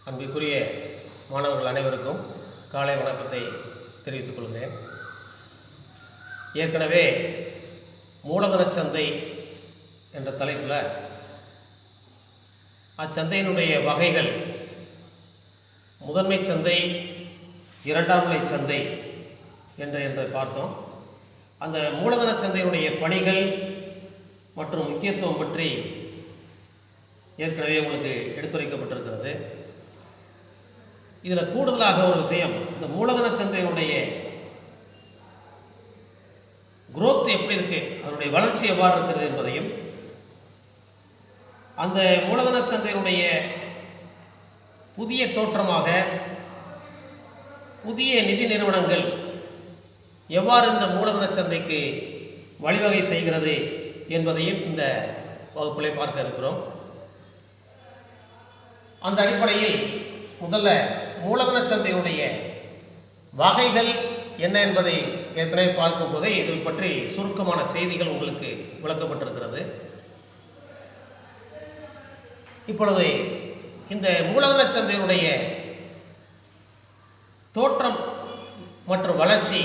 அன்பிற்குரிய மாணவர்கள் அனைவருக்கும் காலை வணக்கத்தை தெரிவித்துக் கொள்கிறேன். ஏற்கனவே மூலதன சந்தை என்ற தலைப்பில் அச்சந்தையினுடைய வகைகள், முதன்மை சந்தை, இரண்டாம் நிலை சந்தை என்பதை பார்த்தோம். அந்த மூலதன சந்தையினுடைய பணிகள் மற்றும் முக்கியத்துவம் பற்றி ஏற்கனவே உங்களுக்கு எடுத்துரைக்கப்பட்டிருக்கிறது. இதில் கூடுதலாக ஒரு விஷயம், இந்த மூலதன சந்தையினுடைய குரோத் எப்படி இருக்கு, அதனுடைய வளர்ச்சி எவ்வாறு இருக்கிறது என்பதையும், அந்த மூலதன சந்தையினுடைய புதிய தோற்றமாக புதிய நிதி நிறுவனங்கள் எவ்வாறு இந்த மூலதன சந்தைக்கு வழிவகை செய்கிறது என்பதையும் இந்த வகுப்பிலே பார்க்க இருக்கிறோம். அந்த அடிப்படையில் முதல்ல மூலதன சந்தையினுடைய வகைகள் என்ன என்பதை ஏற்கனவே பார்க்கும் போதே இதை பற்றி சுருக்கமான செய்திகள் உங்களுக்கு விளக்கப்பட்டிருக்கிறது. இப்பொழுது இந்த மூலதன சந்தையினுடைய தோற்றம் மற்றும் வளர்ச்சி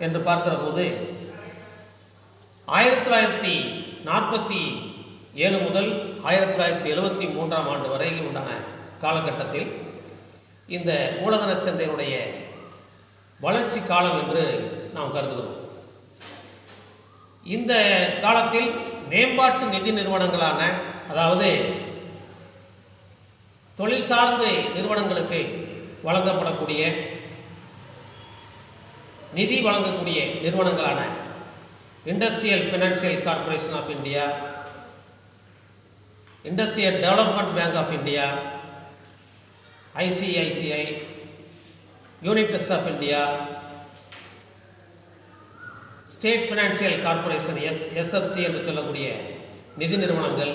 என்று பார்க்கிற போது 1947 முதல் 1973 ஆண்டு வரையில் உண்டான காலகட்டத்தில் இந்த மூலதன சந்தையினுடைய வளர்ச்சி காலம் என்று நாம் கருதுகிறோம். இந்த காலத்தில் மேம்பாட்டு நிதி நிறுவனங்களான, அதாவது தொழில் சார்ந்த நிறுவனங்களுக்கு வழங்கப்படக்கூடிய நிதி வழங்கக்கூடிய நிறுவனங்களான industrial financial corporation of India, industrial development bank of India, ICICI, unit trust of India, state financial corporation SFC என்று சொல்லக்கூடிய நிதி நிறுவனங்கள்,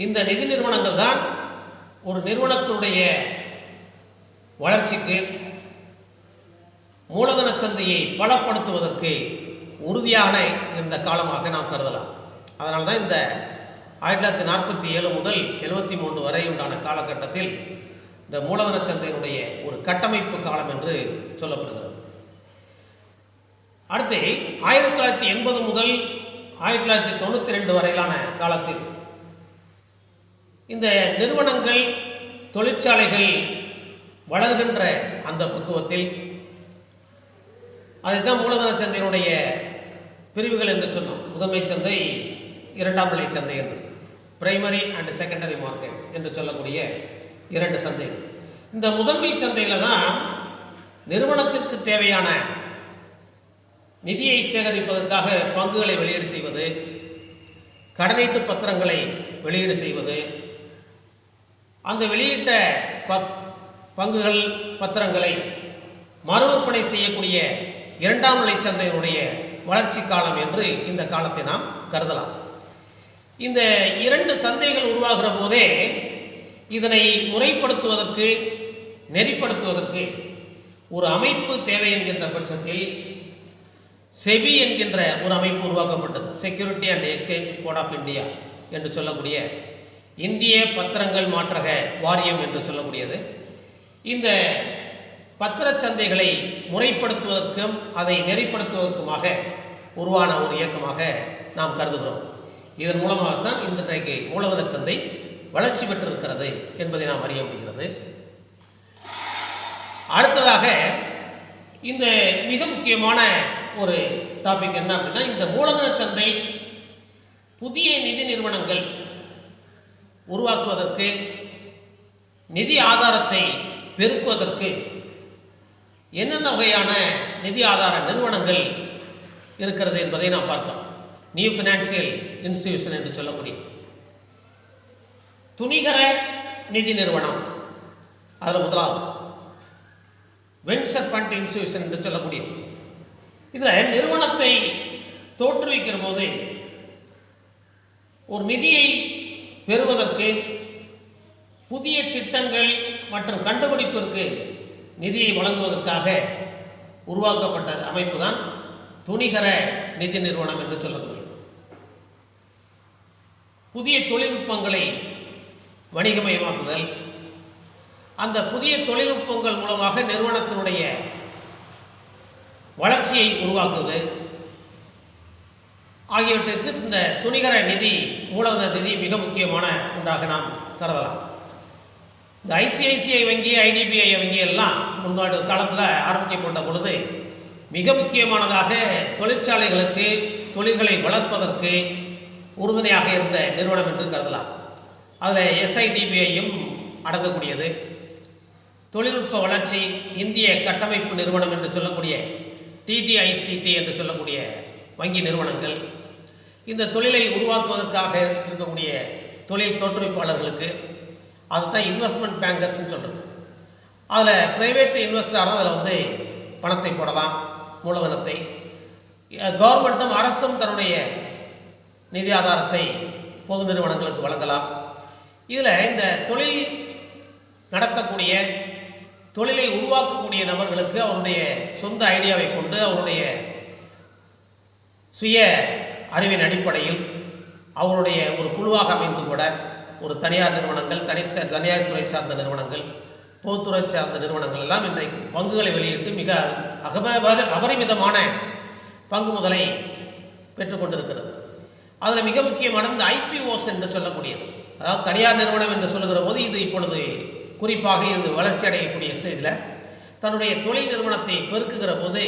இந்த நிதி நிறுவனங்கள் தான் ஒரு நிறுவனத்துடைய வளர்ச்சிக்கு, மூலதன சந்தையை பலப்படுத்துவதற்கு உறுதியான இந்த காலமாக நாம் கருதலாம். அதனால தான் இந்த 1947 முதல் 73 வரை உண்டான காலகட்டத்தில் இந்த மூலதன சந்தையினுடைய ஒரு கட்டமைப்பு காலம் என்று சொல்லப்படுகிறது. அடுத்து 1980 முதல் 1992 வரையிலான காலத்தில் இந்த நிறுவனங்கள், தொழிற்சாலைகள் வளர்கின்ற அந்த பக்குவத்தில் அதுதான் மூலதன சந்தையினுடைய பிரிவுகள் என்று சொன்னோம். முதன்மை சந்தை, இரண்டாம் நிலை சந்தை என்று, பிரைமரி அண்ட் செகண்டரி மார்க்கெட் என்று சொல்லக்கூடிய இரண்டு சந்தைகள். இந்த முதன்மை சந்தையில் தான் நிறுவனத்திற்கு தேவையான நிதியை சேகரிப்பதற்காக பங்குகளை வெளியீடு செய்வது, கடனீட்டு பத்திரங்களை வெளியீடு செய்வது, அந்த வெளியிட்ட பங்குகள், பத்திரங்களை மறு விற்பனை செய்யக்கூடிய இரண்டாம் நிலை சந்தையினுடைய வளர்ச்சி காலம் என்று இந்த காலத்தை நாம் கருதலாம். இந்த இரண்டு சந்தைகள் உருவாகிற போதே இதனை முறைப்படுத்துவதற்கு, நெறிப்படுத்துவதற்கு ஒரு அமைப்பு தேவை என்கின்ற பட்சத்தில் செபி என்கின்ற ஒரு அமைப்பு உருவாக்கப்பட்டது. Security and exchange board of India என்று சொல்லக்கூடிய இந்திய பத்திரங்கள் மாற்றக வாரியம் என்று சொல்லக்கூடியது. இந்த பத்திர சந்தைகளை முறைப்படுத்துவதற்கும் அதை நெறிப்படுத்துவதற்குமாக உருவான ஒரு இயக்கமாக நாம் கருதுகிறோம். இதன் மூலமாகத்தான் இன்றைக்கு மூலதன சந்தை வளர்ச்சி பெற்றிருக்கிறது என்பதை நாம் அறிய முடிகிறது. அடுத்ததாக இந்த மிக முக்கியமான ஒரு டாபிக் என்ன அப்படின்னா, இந்த மூலதன சந்தை புதிய நிதி நிறுவனங்கள் உருவாக்குவதற்கு, நிதி ஆதாரத்தை பெருக்குவதற்கு என்னென்ன வகையான நிதி ஆதார நிறுவனங்கள் இருக்கிறது என்பதை நாம் பார்த்தோம். நியூ ஃபினான்சியல் இன்ஸ்டிடியூஷன் என்று சொல்லக்கூடிய துணிகர நிதி நிறுவனம், அதில் முதலாவது வென்ச்சர் ஃபண்ட் இன்ஸ்டிடியூஷன் என்று சொல்லக்கூடியது. இதில் நிறுவனத்தை தோற்றுவிக்கிற போது ஒரு நிதியை பெறுவதற்கு, புதிய திட்டங்கள் மற்றும் கண்டுபிடிப்பிற்கு நிதியை வழங்குவதற்காக உருவாக்கப்பட்ட அமைப்பு தான் துணிகர நிதி நிறுவனம் என்று சொல்லக்கூடியது. புதிய தொழில்நுட்பங்களை வணிகமயமாக்குதல், அந்த புதிய தொழில்நுட்பங்கள் மூலமாக நிறுவனத்தினுடைய வளர்ச்சியை உருவாக்குவது ஆகியவற்றிற்கு இந்த துணிகர நிதி, மூலதன நிதி மிக முக்கியமான ஒன்றாக நாம் கருதலாம். இந்த ஐசிஐசிஐ வங்கி, ஐடிபிஐ வங்கி எல்லாம் முன்னாடி காலத்தில் ஆரம்பிக்கப்பட்ட பொழுது மிக முக்கியமானதாக தொழிற்சாலைகளுக்கு தொழில்களை வளர்ப்பதற்கு உறுதுணையாக இருந்த நிறுவனம் என்று கருதலாம். அதில் எஸ்ஐடிபிஐயும் அடங்கக்கூடியது. தொழில்நுட்ப வளர்ச்சி, இந்திய கட்டமைப்பு நிறுவனம் என்று சொல்லக்கூடிய டிடிஐசிடி என்று சொல்லக்கூடிய வங்கி நிறுவனங்கள், இந்த தொழிலை உருவாக்குவதற்காக இருக்கக்கூடிய தொழில் தோற்றுவிப்பாளர்களுக்கு அதுதான் இன்வெஸ்ட்மெண்ட் பேங்கர்ஸ்ன்னு சொல்கிறது. அதில் ப்ரைவேட் இன்வெஸ்டராக அதில் பணத்தை போடலாம், மூலதனத்தை. கவர்மெண்ட்டும் அரசும் தன்னுடைய நிதி ஆதாரத்தை பொது நிறுவனங்களுக்கு வழங்கலாம். இதில் இந்த தொழில் நடத்தக்கூடிய, தொழிலை உருவாக்கக்கூடிய நபர்களுக்கு அவருடைய சொந்த ஐடியாவை கொண்டு அவருடைய சுய அறிவின் அடிப்படையில் அவருடைய ஒரு குழுவாக அமைந்து கூட ஒரு தனியார் நிறுவனங்கள், தனியார் துறை சார்ந்த நிறுவனங்கள், பொதுத்துறை சார்ந்த நிறுவனங்கள் எல்லாம் இன்றைக்கு பங்குகளை வெளியிட்டு மிக அபரிமிதமான பங்கு முதலை பெற்றுக்கொண்டிருக்கிறது. அதில் மிக முக்கியமான இந்த ஐபிஓஸ் என்று சொல்லக்கூடியது, அதாவது தனியார் நிறுவனம் என்று சொல்லுகிற போது இது இப்பொழுது குறிப்பாக இது வளர்ச்சி அடையக்கூடிய ஸ்டேஜில் தன்னுடைய தொழில் நிறுவனத்தை பெருக்குகிற போது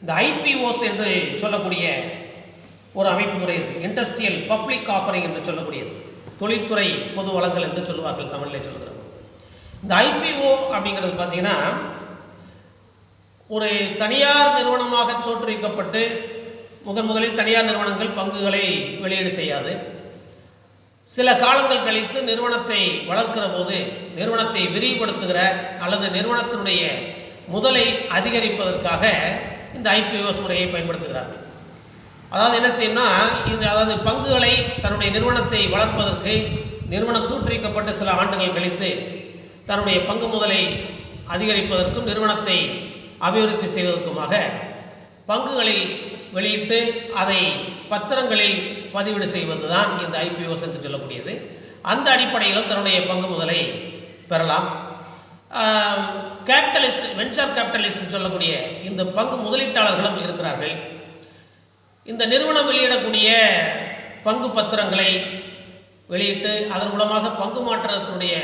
இந்த ஐபிஓஸ் என்று சொல்லக்கூடிய ஒரு அமைப்பு முறை இருக்குது. இண்டஸ்ட்ரியல் பப்ளிக் ஆஃபரிங் என்று சொல்லக்கூடியது, தொழில்துறை பொது வழங்கல் என்று சொல்லுவார்கள் தமிழில் சொல்கிறது. இந்த ஐபிஓ அப்படிங்கிறது பார்த்தீங்கன்னா ஒரு தனியார் நிறுவனமாக தோற்றுவிக்கப்பட்டு முதலில் தனியார் நிறுவனங்கள் பங்குகளை வெளியீடு செய்யாது. சில காலங்கள் கழித்து நிறுவனத்தை வளர்க்கிற போது நிறுவனத்தை விரிவுபடுத்துகிற அல்லது நிறுவனத்தினுடைய முதலை அதிகரிப்பதற்காக இந்த ஐபிஓஎஸ் முறையை பயன்படுத்துகிறார்கள். அதாவது என்ன செய்யணும்னா, அதாவது பங்குகளை தன்னுடைய நிறுவனத்தை வளர்ப்பதற்கு நிறுவனம் தோற்றுவிக்கப்பட்டு சில ஆண்டுகள் கழித்து தன்னுடைய பங்கு முதலை அதிகரிப்பதற்கும் நிறுவனத்தை அபிவிருத்தி செய்வதற்குமாக பங்குகளை வெளியிட்டு அதை பத்திரங்களில் பதிவீடு செய்வது தான் இந்த ஐபிஓஎஸ் என்று சொல்லக்கூடியது. அந்த அடிப்படையிலும் தன்னுடைய பங்கு முதலை பெறலாம். கேபிட்டலிஸ்ட், வெஞ்சர் கேபிட்டலிஸ்ட் சொல்லக்கூடிய இந்த பங்கு முதலீட்டாளர்களும் இருக்கிறார்கள். இந்த நிறுவனம் வெளியிடக்கூடிய பங்கு பத்திரங்களை வெளியிட்டு அதன் மூலமாக பங்கு மாற்றத்தினுடைய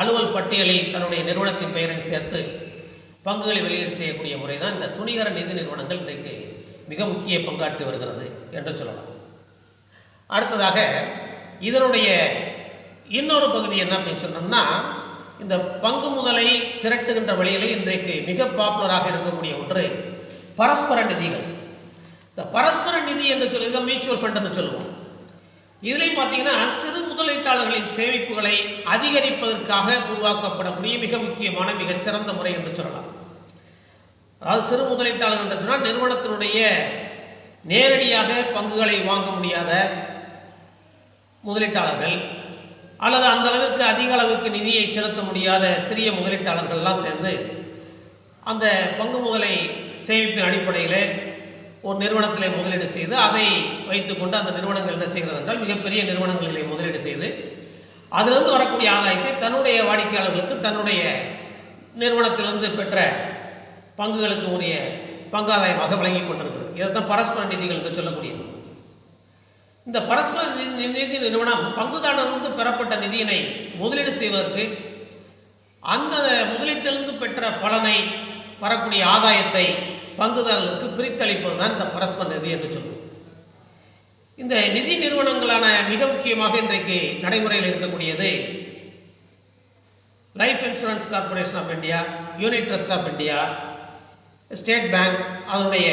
அலுவல் பட்டியலில் தன்னுடைய நிறுவனத்தின் பெயரை சேர்த்து பங்குகளை வெளியீடு செய்யக்கூடிய முறை தான் இந்த துணிகர நிதி நிறுவனங்கள் இன்றைக்கு மிக முக்கிய பங்காற்றி வருகிறது என்று சொல்லலாம். அடுத்ததாக இதனுடைய இன்னொரு பகுதி என்ன அப்படின்னு சொன்னோம்னா, இந்த பங்கு முதலை திரட்டுகின்ற வழியிலே இன்றைக்கு மிக பாப்புலராக இருக்கக்கூடிய ஒன்று பரஸ்பர நிதிகள். இந்த பரஸ்பர நிதி என்று சொல்லி மியூச்சுவல் ஃபண்ட் என்று சொல்லுவோம். இதுலேயும் பார்த்தீங்கன்னா சிறு முதலீட்டாளர்களின் சேமிப்புகளை அதிகரிப்பதற்காக உருவாக்கப்படக்கூடிய மிக முக்கியமான மிகச்சிறந்த முறை என்று சொல்லலாம். அதாவது சிறு முதலீட்டாளர்கள் என்று சொன்னால் நிறுவனத்தினுடைய நேரடியாக பங்குகளை வாங்க முடியாத முதலீட்டாளர்கள் அல்லது அந்த அளவிற்கு அதிக அளவுக்கு நிதியை செலுத்த முடியாத சிறிய முதலீட்டாளர்கள்லாம் சேர்ந்து அந்த பங்கு முதலை சேமிப்பின் அடிப்படையில் ஒரு நிறுவனத்தில் முதலீடு செய்து அதை வைத்துக்கொண்டு அந்த நிறுவனங்கள் என்ன செய்கிறது என்றால் மிகப்பெரிய நிறுவனங்களிலே முதலீடு செய்து அதிலிருந்து வரக்கூடிய ஆதாயத்தை தன்னுடைய வாடிக்கையாளர்களுக்கு தன்னுடைய நிறுவனத்திலிருந்து பெற்ற பங்குகளுக்கு உரிய பங்காதாயமாக வழங்கி கொண்டிருக்கிறது. இதைத்தான் பரஸ்பர நிதிகள் என்று சொல்லக்கூடியது. இந்த பரஸ்பர நிதி நிறுவனம் பங்குதாரரிலிருந்து பெறப்பட்ட நிதியினை முதலீடு செய்வதற்கு அந்த முதலீட்டிலிருந்து பெற்ற பலனை வரக்கூடிய ஆதாயத்தை பங்குதாரர்களுக்கு பிரித்தளிப்பது தான் இந்த பரஸ்பர நிதி என்று சொல்லுவோம். இந்த நிதி நிறுவனங்களான மிக முக்கியமாக இன்றைக்கு நடைமுறையில் இருக்கக்கூடியது life insurance corporation of India, unit trust of India, state bank, அதனுடைய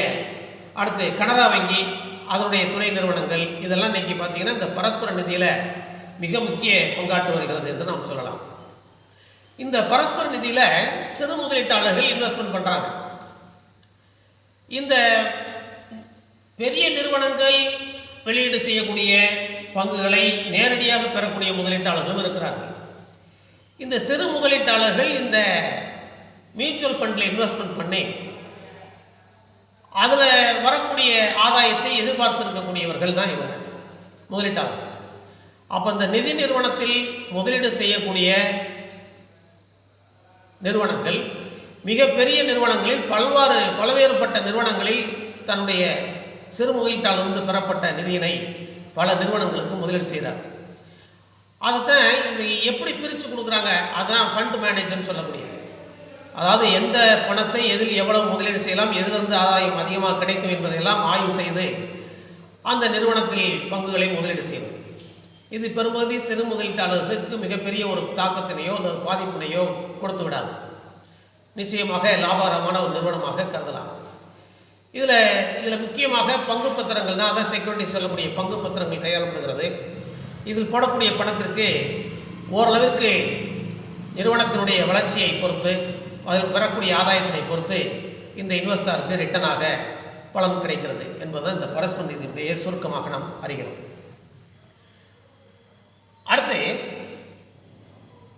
அடுத்து கனரா வங்கி, அதனுடைய துணை நிறுவனங்கள், இதெல்லாம் இன்றைக்கி பார்த்தீங்கன்னா இந்த பரஸ்பர நிதியில் மிக முக்கிய பங்காற்று வருகிறது என்று நாம் சொல்லலாம். இந்த பரஸ்பர நிதியில் சிறு முதலீட்டாளர்கள் இன்வெஸ்ட்மெண்ட் பண்ணுறாங்க. இந்த பெரிய நிறுவனங்கள் வெளியீடு செய்யக்கூடிய பங்குகளை நேரடியாக பெறக்கூடிய முதலீட்டாளர்களும் இருக்கிறார்கள். இந்த சிறு முதலீட்டாளர்கள் இந்த மியூச்சுவல் ஃபண்டில் இன்வெஸ்ட்மெண்ட் பண்ணி அதில் வரக்கூடிய ஆதாயத்தை எதிர்பார்த்திருக்கக்கூடியவர்கள் தான் இவங்க முதலீட்டாளர்கள். அப்போ இந்த நிதி நிறுவனத்தில் முதலீடு செய்யக்கூடிய நிறுவனங்கள் மிகப்பெரிய நிறுவனங்களில் பல்வேறுபட்ட நிறுவனங்களில் தன்னுடைய சிறு முதலீட்டாளர்ந்து பெறப்பட்ட நிதியினை பல நிறுவனங்களுக்கு முதலீடு செய்கிறார். அதுதான் இது எப்படி பிரித்து கொடுக்குறாங்க, அதுதான் ஃபண்ட் மேனேஜர்னு சொல்லக்கூடியது. அதாவது எந்த பணத்தை எதில் எவ்வளவு முதலீடு செய்யலாம், எதிலிருந்து ஆதாயம் அதிகமாக கிடைக்கும் என்பதையெல்லாம் ஆய்வு செய்து அந்த நிறுவனத்தில் பங்குகளை முதலீடு செய்வது. இது பெரும்பகுதி சிறு முதலீட்டாளர்களுக்கு மிகப்பெரிய ஒரு தாக்கத்தினையோ அல்லது பாதிப்பினையோ கொடுத்து விடாது. நிச்சயமாக லாபகரமான ஒரு நிறுவனமாக கருதலாம். இதில் முக்கியமாக பங்கு பத்திரங்கள் தான், அதான் செக்யூரிட்டி சொல்லக்கூடிய பங்கு பத்திரங்கள் கையாளப்படுகிறது. இதில் போடக்கூடிய பணத்திற்கு ஓரளவிற்கு நிறுவனத்தினுடைய வளர்ச்சியை பொறுத்து, அதில் பெறக்கூடிய ஆதாயத்தினை பொறுத்து இந்த இன்வெஸ்டருக்கு ரிட்டனாக பலன் கிடைக்கிறது என்பதுதான் இந்த பரஸ்பர நிதியுடைய சுருக்கமாக நாம் அறிகிறோம். அடுத்து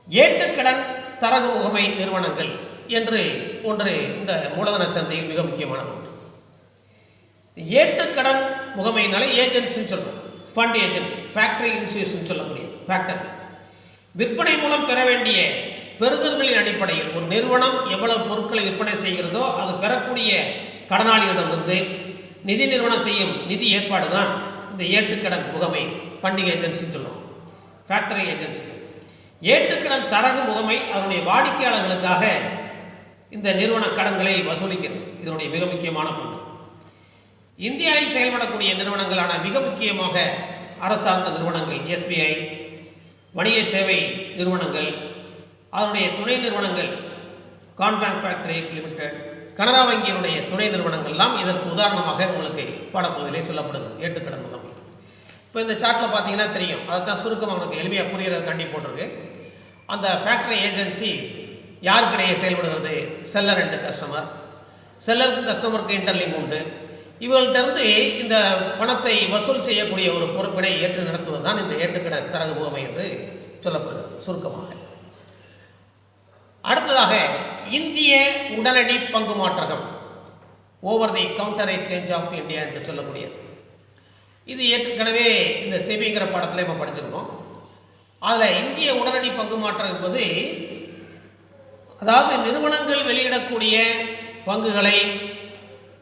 ஏட்டுக்கடன் தரகு முகமை நிறுவனங்கள் என்று ஒன்று இந்த மூலதன சந்தையில் மிக முக்கியமானது ஒன்று. ஏட்டுக்கடன் முகமையினால ஏஜென்சின்னு சொல்றோம். ஃபண்ட் ஏஜென்சி, ஃபேக்டரி இன்ஸ்டிடியூஷன் சொல்லக்கூடியது. ஃபேக்டரி விற்பனை மூலம் பெற வேண்டிய பெறுதல்களின் அடிப்படையில் ஒரு நிறுவனம் எவ்வளவு பொருட்களை விற்பனை செய்கிறதோ அது பெறக்கூடிய கடனாளிகளிடமிருந்து நிதி நிறுவனம் செய்யும் நிதி ஏற்பாடு தான் இந்த ஏட்டுக்கடன் முகமை, ஃபண்டிங் ஏஜென்சின்னு சொல்லுவோம், ஃபேக்டரி ஏஜென்சி. ஏட்டுக்கடன் தரகு முகமை அதனுடைய வாடிக்கையாளர்களுக்காக இந்த நிறுவன கடன்களை வசூலிக்கிறது. இதனுடைய மிக முக்கியமான பங்கு. இந்தியாவில் செயல்படக்கூடிய நிறுவனங்களான மிக முக்கியமாக அரசார்ந்த நிறுவனங்கள், எஸ்பிஐ, வணிக சேவை நிறுவனங்கள், அதனுடைய துணை நிறுவனங்கள் கான்பேங்க் ஃபேக்டரி லிமிடெட், கனரா வங்கியினுடைய துணை நிறுவனங்கள்லாம் இதற்கு உதாரணமாக உங்களுக்கு பாடப்பகுதியிலே சொல்லப்படுது. ஏட்டுக்கடன் முகமை. இப்போ இந்த சார்ட்டில் பார்த்தீங்கன்னா தெரியும், அதை தான் சுருக்கமாக உங்களுக்கு எளிமையாக புரிகிறதுக்காண்டி போட்டிருக்கு. அந்த ஃபேக்டரி ஏஜென்சி யாருக்கிடையே செயல்படுகிறது? Seller and customer. செல்லருக்கும் கஸ்டமருக்கு இன்டர்லிங்க் உண்டு. இவர்கள்ட்டிருந்து இந்த பணத்தை வசூல் செய்யக்கூடிய ஒரு பொறுப்பினை ஏற்று நடத்துவது தான் இந்த ஏட்டுக்கடன் தரகு முகமை என்று சொல்லப்படுகிறது சுருக்கமாக. அடுத்ததாக இந்திய உடனடி பங்கு மாற்றகம், over the counter exchange of India என்று சொல்லக்கூடியது. இது ஏற்கனவே இந்த செபிங்கிற பாடத்தில் நம்ம படிச்சிருக்கோம். அதில் இந்திய உடனடி பங்கு மாற்றம் என்பது, அதாவது நிறுவனங்கள் வெளியிடக்கூடிய பங்குகளை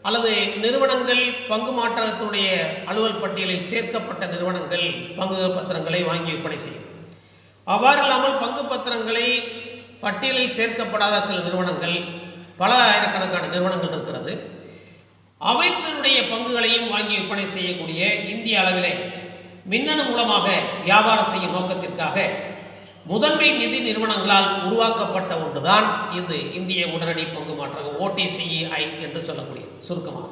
அல்லது நிறுவனங்கள் பங்கு மாற்றத்தினுடைய அலுவல் பட்டியலில் சேர்க்கப்பட்ட நிறுவனங்கள் பங்கு பத்திரங்களை வாங்கி விற்பனை செய்யும். அவ்வாறு இல்லாமல் பங்கு பத்திரங்களை பட்டியலில் சேர்க்கப்படாத சில நிறுவனங்கள், பல ஆயிரக்கணக்கான நிறுவனங்கள் இருக்கிறது. அவைத்தினுடைய பங்குகளையும் வாங்கி விற்பனை செய்யக்கூடிய இந்திய அளவிலே மின்னணு மூலமாக வியாபாரம் செய்யும் நோக்கத்திற்காக முதன்மை நிதி நிறுவனங்களால் உருவாக்கப்பட்ட ஒன்றுதான் இது இந்திய உடனடி பங்கு மாற்றகம், OTCEI என்று சொல்லக்கூடிய சுருக்கமாக.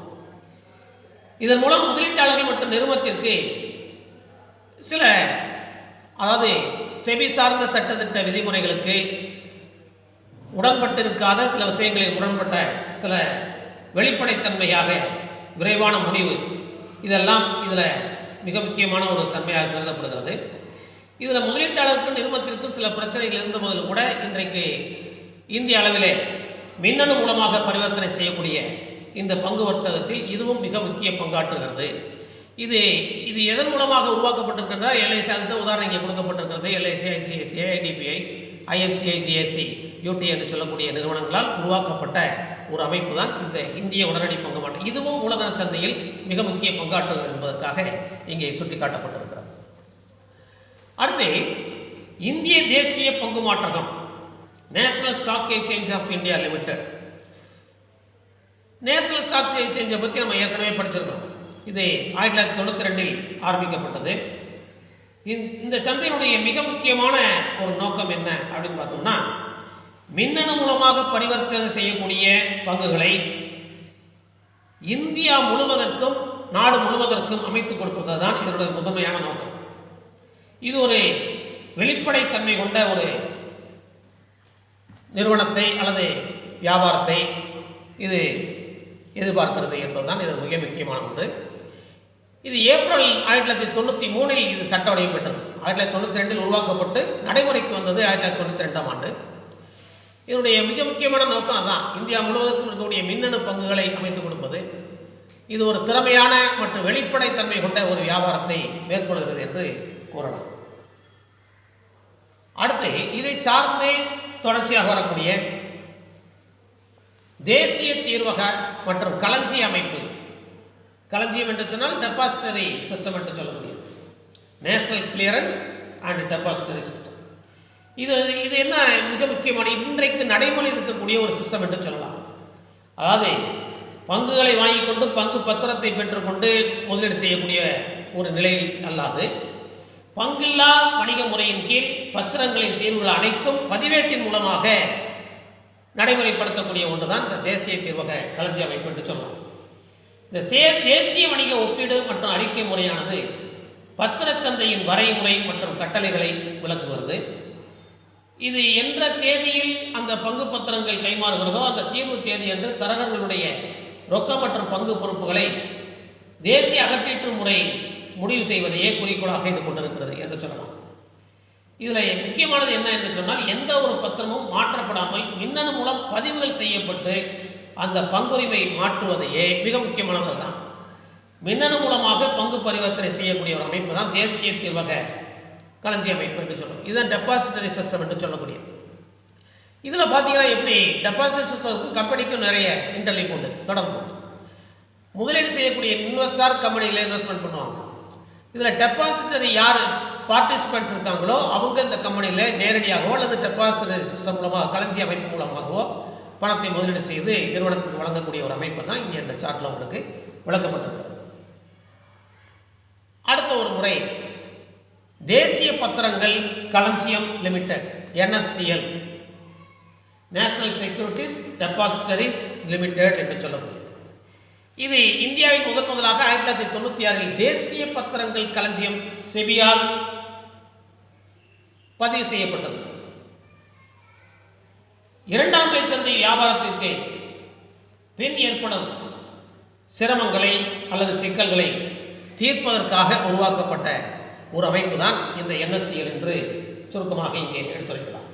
இதன் மூலம் முதலீட்டாளர்கள் மற்றும் நிறுவனத்திற்கு சில, அதாவது செபி சார்ந்த சட்டத்திட்ட விதிமுறைகளுக்கு உடன்பட்டிருக்காத சில விஷயங்களில் உடன்பட்ட சில வெளிப்படைத்தன்மையாக விரைவான முடிவு, இதெல்லாம் இதில் மிக முக்கியமான ஒரு தன்மையாக கருதப்படுகிறது. இதில் முதலீட்டாளருக்கும் நிறுவனத்திற்கும் சில பிரச்சனைகள் இருந்த போதிலும் கூட இன்றைக்கு இந்திய அளவிலே மின்னணு மூலமாக பரிவர்த்தனை செய்யக்கூடிய இந்த பங்கு வர்த்தகத்தில் இதுவும் மிக முக்கிய பங்காற்றுகிறது. இது எதன் மூலமாக உருவாக்கப்பட்டிருக்கின்றா? LIC, அதுக்கு உதாரணம் இங்கே கொடுக்கப்பட்டிருக்கிறது. LIC, ICICI, IDBI, IFCI, GSC, UT என்று சொல்லக்கூடிய நிறுவனங்களால் உருவாக்கப்பட்ட ஒரு அமைப்பு தான் இந்த இந்திய உடனடி பங்கு மாற்றம். இதுவும் மூலதன சந்தையில் மிக முக்கிய பங்காற்றுகிறது என்பதற்காக இங்கே சுட்டிக்காட்டப்பட்டிருக்கிறது. அடுத்து இந்திய தேசிய பங்கு மாற்றகம், national stock exchange of India limited. National stock எக்ஸ்சேஞ்சை பற்றி நம்ம ஏற்கனவே படிச்சிருக்கோம். இது 1992 ஆரம்பிக்கப்பட்டது. இந்த சந்தையினுடைய மிக முக்கியமான ஒரு நோக்கம் என்ன அப்படின்னு பார்த்தோம்னா, மின்னணு மூலமாக பரிவர்த்தனை செய்யக்கூடிய பங்குகளை இந்தியா முழுவதற்கும், நாடு முழுவதற்கும் அமைத்துக் கொடுப்பது தான் இதனுடைய முதன்மையான நோக்கம். இது ஒரு வெளிப்படைத்தன்மை கொண்ட ஒரு நிறுவனத்தை அல்லது வியாபாரத்தை இது எதிர்பார்க்கிறது என்பதுதான் இது மிக முக்கியமான ஒன்று. இது ஏப்ரல் 1993 இது சட்ட வடிவம் பெற்றது. 1992 உருவாக்கப்பட்டு நடைமுறைக்கு வந்தது 1992ஆம் ஆண்டு. இதனுடைய மிக முக்கியமான நோக்கம் அதுதான், இந்தியா முழுவதற்கும் இருக்கக்கூடிய மின்னணு பங்குகளை அமைத்துக் கொடுப்பது. இது ஒரு திறமையான மற்றும் வெளிப்படைத்தன்மை கொண்ட ஒரு வியாபாரத்தை மேற்கொள்கிறது என்று கூறலாம். அடுத்து இதை சார்ந்தே தொடர்ச்சியாக வரக்கூடிய தேசிய தீர்வக மற்றும் களஞ்சிய அமைப்பு. களஞ்சியம் என்று சொன்னால் டெபாசிட்டரி சிஸ்டம் என்று சொல்லக்கூடியது. National clearance and depository system. இது என்ன மிக முக்கியமான இன்றைக்கு நடைமுறை இருக்கக்கூடிய ஒரு சிஸ்டம் என்று சொல்லலாம். அதாவது பங்குகளை வாங்கி கொண்டு பங்கு பத்திரத்தை பெற்றுக்கொண்டு முதலீடு செய்யக்கூடிய ஒரு நிலை அல்லாது, பங்கில்லா வணிக முறையின் கீழ் பத்திரங்களின் தீர்வுகள் அனைத்தும் பதிவேட்டின் மூலமாக நடைமுறைப்படுத்தக்கூடிய ஒன்றுதான் இந்த தேசிய தீர்வக களஞ்சிய அமைப்பு என்று சொல்லலாம். இந்த தேசிய வணிக ஒப்பீடு மற்றும் அறிக்கை முறையானது பத்திரச்சந்தையின் வரைமுறை மற்றும் கட்டளைகளை விளக்குகிறது. இது என்ற தேதியில் அந்த பங்கு பத்திரங்கள் கைமாறுகிறதோ அந்த தீர்வு தேதி என்று தரகர்களுடைய ரொக்கம் மற்றும் பங்கு பொறுப்புகளை தேசிய அகற்றீட்டு முறை முடிவு செய்வதையே குறிக்கோளாக இது கொண்டிருக்கிறது என்று சொல்லலாம். இதில் முக்கியமானது என்ன என்று சொன்னால், எந்த ஒரு பத்திரமும் மாற்றப்படாமல் மின்னணு மூலம் பதிவுகள் செய்யப்பட்டு அந்த பங்குரிமை மாற்றுவதையே மிக முக்கியமானது தான். மின்னணு மூலமாக பங்கு பரிவர்த்தனை செய்யக்கூடிய ஒரு அமைப்பு தான் தேசிய தீர்வக களஞ்சிய அமைப்பு என்று சொல்லணும். இதுதான் டெபாசிட்டரி சிஸ்டம் என்று சொல்லக்கூடியது. இதில் பார்த்தீங்கன்னா எப்படி டெபாசிட் சிஸ்டத்துக்கும் கம்பெனிக்கும் நிறைய இன்டர்லிங்க் உண்டு, தொடர்பு. முதலீடு செய்யக்கூடிய இன்வெஸ்டார் கம்பெனியில் இன்வெஸ்ட்மெண்ட் பண்ணுவாங்க. இதில் டெபாசிட்டரி யார் பார்ட்டிசிபென்ட்ஸ் இருக்காங்களோ அவங்க இந்த கம்பெனியில் நேரடியாகவோ அல்லது டெபாசிட்டரி சிஸ்டம் மூலமாக களஞ்சிய அமைப்பு மூலமாகவோ பணத்தை முதலீடு செய்து நிறுவனத்துக்கு வழங்கக்கூடிய ஒரு அமைப்பு தான் இங்கே இந்த சார்ட்டில் உங்களுக்கு விளக்கப்பட்டிருக்கிறது. அடுத்த ஒரு முறை தேசிய பத்திரங்கள் களஞ்சியம் limited, NSDL, national securities depositories limited என்று சொல்லக்கூடியது. இது இந்தியாவில் முதலாக 1996 தேசிய பத்திரங்கள் களஞ்சியம் செபியால் பதிவு செய்யப்பட்டது. இரண்டாம் நிலை சந்தை வியாபாரத்திற்கு பின் ஏற்படும் சிரமங்களை அல்லது சிக்கல்களை தீர்ப்பதற்காக உருவாக்கப்பட்ட ஒரு அமைப்பு தான் இந்த NSDL என்று சுருக்கமாக இங்கே எடுத்துரைக்கலாம்.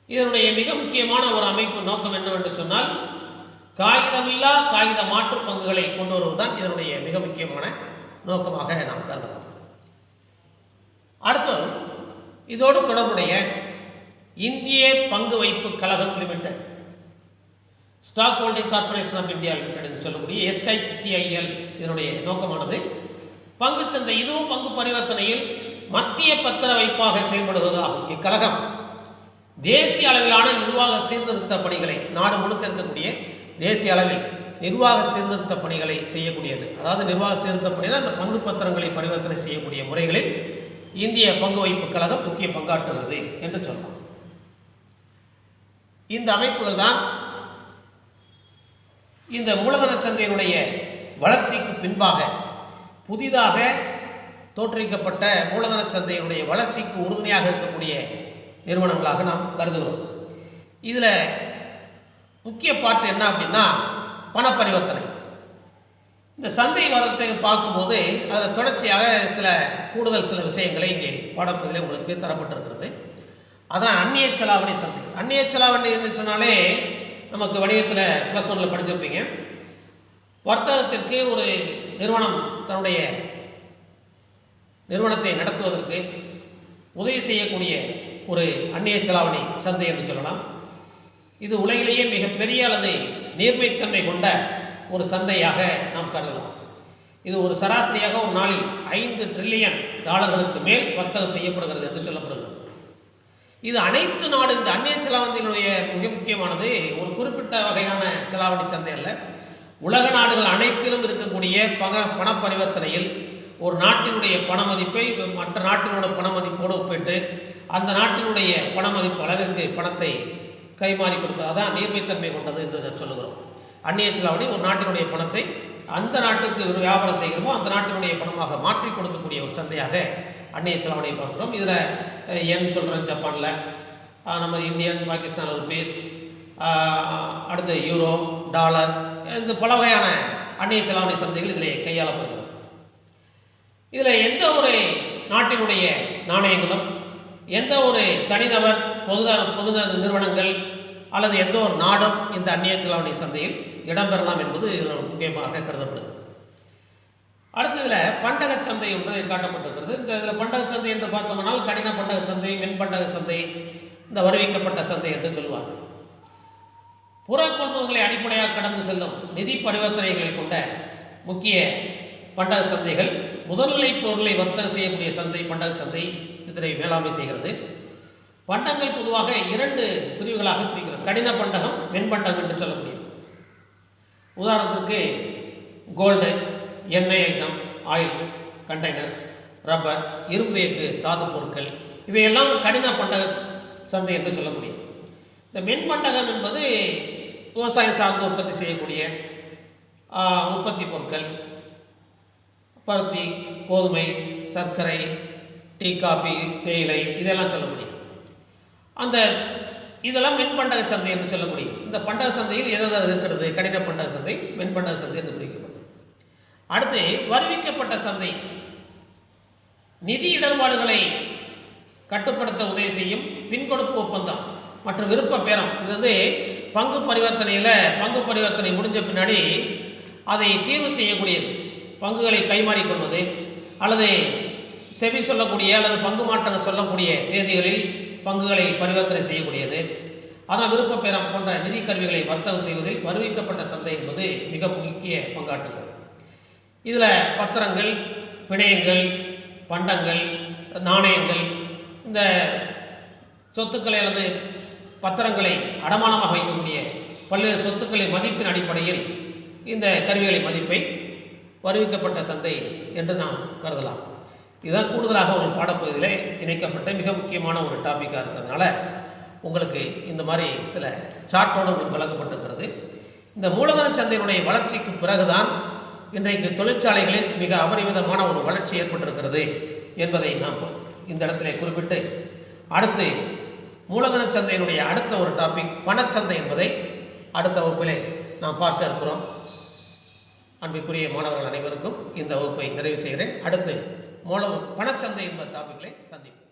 இதனுடைய மிக முக்கியமான ஒரு அமைப்பு நோக்கம் என்னவென்று சொன்னால், காகிதமில்லா காகித மாற்று பங்குகளை கொண்டு வருவதுதான் இதனுடைய மிக முக்கியமான நோக்கமாக நாம் கருதலாம். அடுத்து இதோடு தொடர்புடைய இந்திய பங்கு வைப்பு கழகம் limited, stock holding corporation of India limited என்று சொல்லக்கூடிய SHCIL, இதனுடைய நோக்கமானது பங்குச்சந்தை, இதுவும் பங்கு பரிவர்த்தனையில் மத்திய பத்திர வைப்பாக செயல்படுவதாகும். இக்கழகம் தேசிய அளவிலான நிர்வாக சீர்திருத்த பணிகளை, நாடு முழுக்க இருக்கக்கூடிய தேசிய அளவில் நிர்வாக சீர்திருத்த பணிகளை செய்யக்கூடியது. அதாவது நிர்வாக சீர்திருத்த பணிகள் அந்த பங்கு பத்திரங்களை பரிவர்த்தனை செய்யக்கூடிய முறைகளில் இந்திய பங்கு வைப்பு கழகம் முக்கிய பங்காற்றுகிறது என்று சொல்லலாம். இந்த அமைப்புகள் தான் இந்த மூலதன சந்தையினுடைய வளர்ச்சிக்கு பின்பாக புதிதாக தோற்றுவிக்கப்பட்ட மூலதன சந்தையினுடைய வளர்ச்சிக்கு உறுதுணையாக இருக்கக்கூடிய நிறுவனங்களாக நாம் கருதுகிறோம். இதில் முக்கிய பாட்டு என்ன அப்படின்னா பண பரிவர்த்தனை. இந்த சந்தை வரத்தை பார்க்கும்போது அதில் தொடர்ச்சியாக சில விஷயங்களை இங்கே பாடப்பகுதியில் உங்களுக்கு தரப்பட்டிருக்கிறது. அதான் அந்நிய செலாவணி சந்தை. அந்நிய செலாவணி என்று சொன்னாலே நமக்கு வணிகத்தில் +1 படிச்சிருப்பீங்க. வர்த்தகத்திற்கு ஒரு நிறுவனம் தன்னுடைய நிறுவனத்தை நடத்துவதற்கு உதவி செய்யக்கூடிய ஒரு அந்நிய செலாவணி சந்தை என்று சொல்லலாம். இது உலகிலேயே மிகப்பெரிய அல்லது நீர்மைத்தன்மை கொண்ட ஒரு சந்தையாக நாம் கருதலாம். இது ஒரு சராசரியாக ஒரு நாளில் $5 டிரில்லியன் மேல் வர்த்தகம் செய்யப்படுகிறது என்று சொல்லப்படுகிறது. இது அனைத்து நாடு, இந்த அந்நிய செலாவணியினுடைய மிக முக்கியமானது ஒரு குறிப்பிட்ட வகையான செலாவணி சந்தை அல்ல. உலக நாடுகள் அனைத்திலும் இருக்கக்கூடிய பண பரிவர்த்தனையில் ஒரு நாட்டினுடைய பண மதிப்பை மற்ற நாட்டினுடைய பண மதிப்போடு ஒப்பிட்டு அந்த நாட்டினுடைய பண மதிப்பு அளவிற்கு பணத்தை கைமாறி கொடுப்பது, அதான் நீர்மைத்தன்மை கொண்டது என்று சொல்லுகிறோம். அந்நிய செலாவணி ஒரு நாட்டினுடைய பணத்தை அந்த நாட்டுக்கு வியாபாரம் செய்கிறோமோ அந்த நாட்டினுடைய பணமாக மாற்றி கொடுக்கக்கூடிய ஒரு சந்தையாக அந்நிய செலாவணியை பார்க்குறோம். இதில் என் சொல்கிறேன், ஜப்பானில் நம்ம இந்தியன், பாகிஸ்தான் ருபீஸ், அடுத்து யூரோ, டாலர், இந்த பல வகையான அந்நிய செலாவணி சந்தைகள் இதில் கையாளப்படுகிறது. இதில் எந்த ஒரு நாட்டினுடைய நாணயங்களும் எந்த ஒரு தனிநபர், பொது நிறுவனங்கள் அல்லது எந்த ஒரு நாடும் இந்த அந்நிய செலாவணி சந்தையில் இடம்பெறலாம் என்பது இதில் முக்கியமாக கருதப்படுகிறது. அடுத்து இதில் பண்டக சந்தை ஒன்று காட்டப்பட்டிருக்கிறது. இந்த இதில் பண்டக சந்தை என்று பார்த்தோம்னால் கடின பண்டக சந்தை, மென்பண்டக சந்தை, இந்த வருவிக்கப்பட்ட சந்தை என்று சொல்வார். புற கொள்முதல்களை அடிப்படையாக கடந்து செல்லும் நிதி பரிவர்த்தனைகளை கொண்ட முக்கிய பண்டக சந்தைகள், முதல்நிலை பொருட்களை வர்த்தகம் செய்யக்கூடிய சந்தை பண்டக சந்தை இதனை மேலாண்மை செய்கிறது. பண்டங்கள் பொதுவாக 2 பிரிவுகளாக பிரிக்கிறது. கடின பண்டகம், மென்பண்டகம் என்று சொல்லக்கூடியது. உதாரணத்திற்கு கோல்டு, எண்ணெய் ஐட்டம், ஆயில், கண்டெய்னர்ஸ், ரப்பர், இரும்பு எஃகு, தாது பொருட்கள் இவையெல்லாம் கடின பண்டக சந்தை என்று சொல்லக்கூடியது. இந்த மென்பண்டகம் என்பது விவசாயம் சார்ந்து உற்பத்தி செய்யக்கூடிய உற்பத்தி பொருட்கள், பருத்தி, கோதுமை, சர்க்கரை, டீ, காபி, தேயிலை இதெல்லாம் சொல்லக்கூடியது. இதெல்லாம் மென்பண்டக சந்தை என்று சொல்லக்கூடியது. இந்த பண்டக சந்தையில் எதாவது இருக்கிறது? கடின பண்டக சந்தை, மென்பண்டக சந்தை என்று பிரிக்கப்பட்டது. அடுத்து வருவிக்கப்பட்ட சந்தை, நிதி இடர்பாடுகளை கட்டுப்படுத்த உதவி செய்யும் பின்கொடுப்பு ஒப்பந்தம் மற்றும் விருப்ப பேரம். இது பங்கு பரிவர்த்தனை முடிஞ்ச பின்னாடி அதை தீர்வு செய்யக்கூடியது. பங்குகளை கைமாறிக்கொள்வது அல்லது செபி சொல்லக்கூடிய அல்லது பங்கு மாற்றம் சொல்லக்கூடிய தேதிகளில் பங்குகளை பரிவர்த்தனை செய்யக்கூடியது. அதான் விருப்ப பேரம் போன்ற நிதி கருவிகளை வர்த்தகம் செய்வதில் வருவிக்கப்பட்ட சந்தை என்பது மிக முக்கிய பங்காற்றுகிறது. இதில் பத்திரங்கள், பிணையங்கள், பண்டங்கள், நாணயங்கள், இந்த சொத்துக்களை அல்லது பத்திரங்களை அடமானமாக வைக்கக்கூடிய பல்வேறு சொத்துக்களின் மதிப்பின் அடிப்படையில் இந்த கருவிகளின் மதிப்பை வருவிக்கப்பட்ட சந்தை என்று நாம் கருதலாம். இதுதான் கூடுதலாக ஒரு பாடப்பகுதியில் இணைக்கப்பட்ட மிக முக்கியமான ஒரு டாப்பிக்காக இருக்கிறதுனால உங்களுக்கு இந்த மாதிரி சில சார்ட்டோடு உங்களுக்கு வழங்கப்பட்டிருக்கிறது. இந்த மூலதன சந்தையினுடைய வளர்ச்சிக்கு பிறகுதான் இன்றைக்கு தொழிற்சாலைகளில் மிக அபரிமிதமான ஒரு வளர்ச்சி ஏற்பட்டிருக்கிறது என்பதை நாம் இந்த இடத்துல குறிப்பிட்டு, அடுத்து மூலதன சந்தையினுடைய அடுத்த ஒரு டாபிக் பணச்சந்தை என்பதை அடுத்த வகுப்பிலே நாம் பார்க்க இருக்கிறோம். அன்பிற்குரிய மாணவர்கள் அனைவருக்கும் இந்த வகுப்பை நிறைவு செய்கிறேன். அடுத்து பணச்சந்தை என்ற டாபிக்களை சந்திப்போம்.